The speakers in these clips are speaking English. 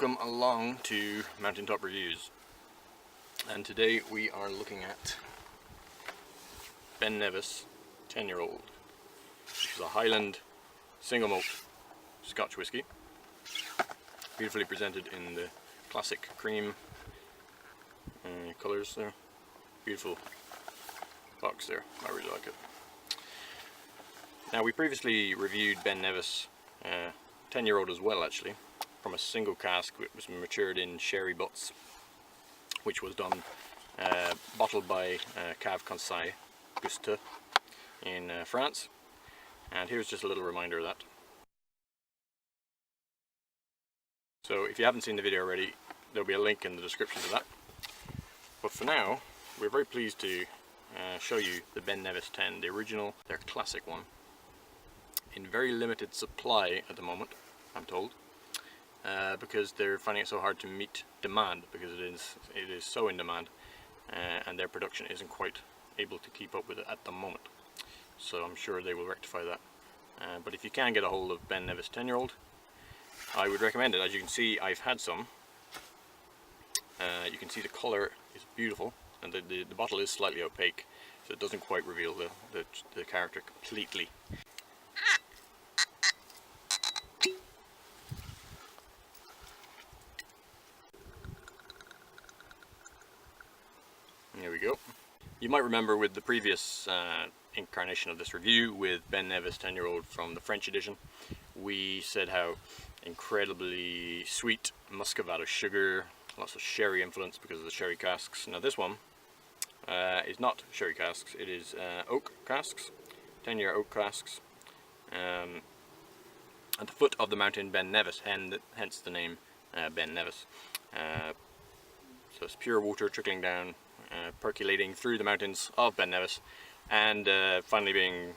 Welcome along to Mountaintop Reviews, and today we are looking at Nevis 10-year-old, which is a Highland single malt Scotch whisky, beautifully presented in the classic cream colours there. Beautiful box there, I really like it. Now, we previously reviewed Nevis 10-year-old as well, actually, from a single cask which was matured in sherry butts, which was done bottled by Cave Conseil in France. And here's just a little reminder of that. So if you haven't seen the video already, there'll be a link in the description to that. But for now, we're very pleased to show you the Nevis 10, the original, their classic one, in very limited supply at the moment, I'm told. Because they're finding it so hard to meet demand, because it is so in demand, and their production isn't quite able to keep up with it at the moment. So I'm sure they will rectify that. But if you can get a hold of Nevis 10-year-old, I would recommend it. As you can see, I've had some. You can see the colour is beautiful, and the bottle is slightly opaque, so it doesn't quite reveal the character completely. There we go. You might remember with the previous incarnation of this review with Nevis 10-year-old from the French edition, we said how incredibly sweet muscovado sugar, lots of sherry influence because of the sherry casks. Now this one is not sherry casks, it is oak casks, 10-year oak casks, at the foot of the mountain Nevis, hence the name Nevis. So it's pure water trickling down, percolating through the mountains of Nevis, and finally being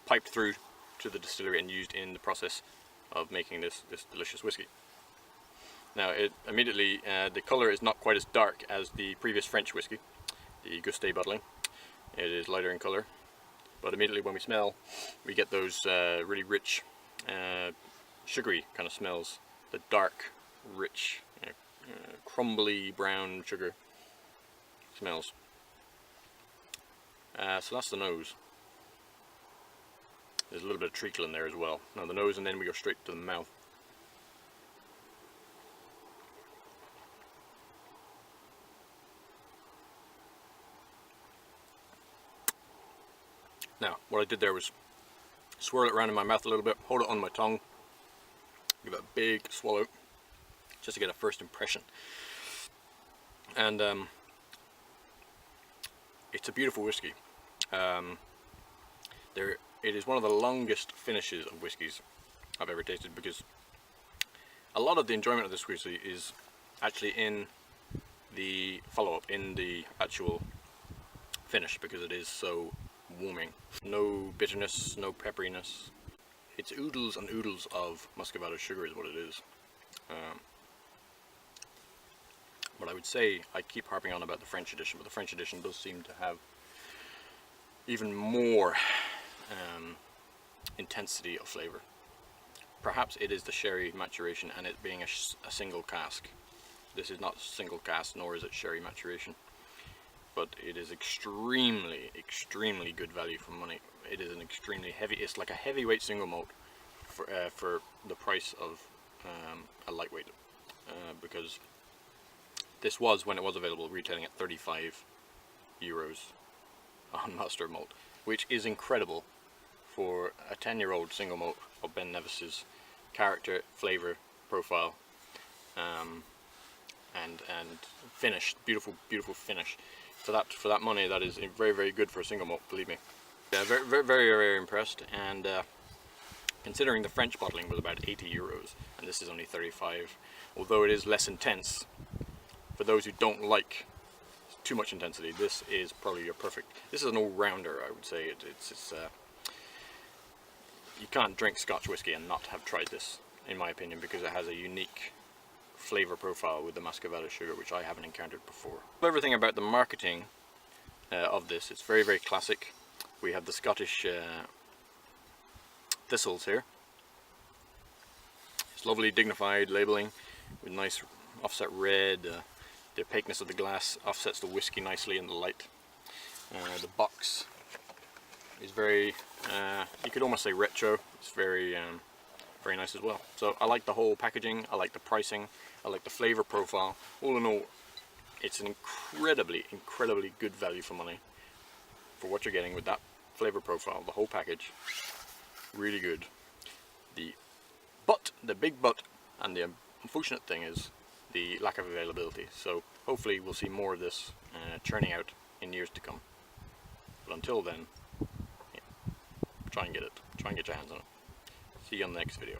piped through to the distillery and used in the process of making this delicious whiskey. Now, immediately the colour is not quite as dark as the previous French whiskey, the Guste bottling. It is lighter in colour, but immediately when we smell, we get those really rich, sugary kind of smells. The dark, rich, crumbly brown sugar smells. So that's the nose. There's a little bit of treacle in there as well. Now the nose, and then we go straight to the mouth. Now, what I did there was swirl it around in my mouth a little bit, hold it on my tongue, give it a big swallow, just to get a first impression. And it's a beautiful whiskey. It is one of the longest finishes of whiskies I've ever tasted, because a lot of the enjoyment of this whiskey is actually in the follow-up, in the actual finish, because it is so warming. No bitterness, no pepperiness. It's oodles and oodles of muscovado sugar is what it is. But I would say, I keep harping on about the French edition, but the French edition does seem to have even more intensity of flavour. Perhaps it is the sherry maturation and it being a single cask. This is not a single cask, nor is it sherry maturation. But it is extremely, extremely good value for money. It is an extremely heavy, it's like a heavyweight single malt for the price of a lightweight. Because this was, when it was available, retailing at 35 euros on Master of Malt, which is incredible for a 10-year-old single malt of Nevis's character, flavour, profile, and finish, beautiful finish. For that money, that is very, very good for a single malt, believe me. Yeah, very impressed. And considering the French bottling was about 80 euros, and this is only 35, although it is less intense. For those who don't like too much intensity, this is probably your perfect. This is an all-rounder, I would say. It's you can't drink Scotch whisky and not have tried this, in my opinion, because it has a unique flavour profile with the muscovado sugar, which I haven't encountered before. Everything about the marketing of this, it's very, very classic. We have the Scottish thistles here. It's lovely, dignified labelling. with nice offset red. The opaqueness of the glass offsets the whiskey nicely in the light. The box is very, you could almost say retro. It's very very nice as well. So I like the whole packaging, I like the pricing, I like the flavour profile. All in all, it's an incredibly good value for money for what you're getting with that flavour profile, the whole package. Really good. The big but, and the unfortunate thing is the lack of availability. So hopefully we'll see more of this churning out in years to come. But until then, yeah, try and get it. Try and get your hands on it. See you on the next video.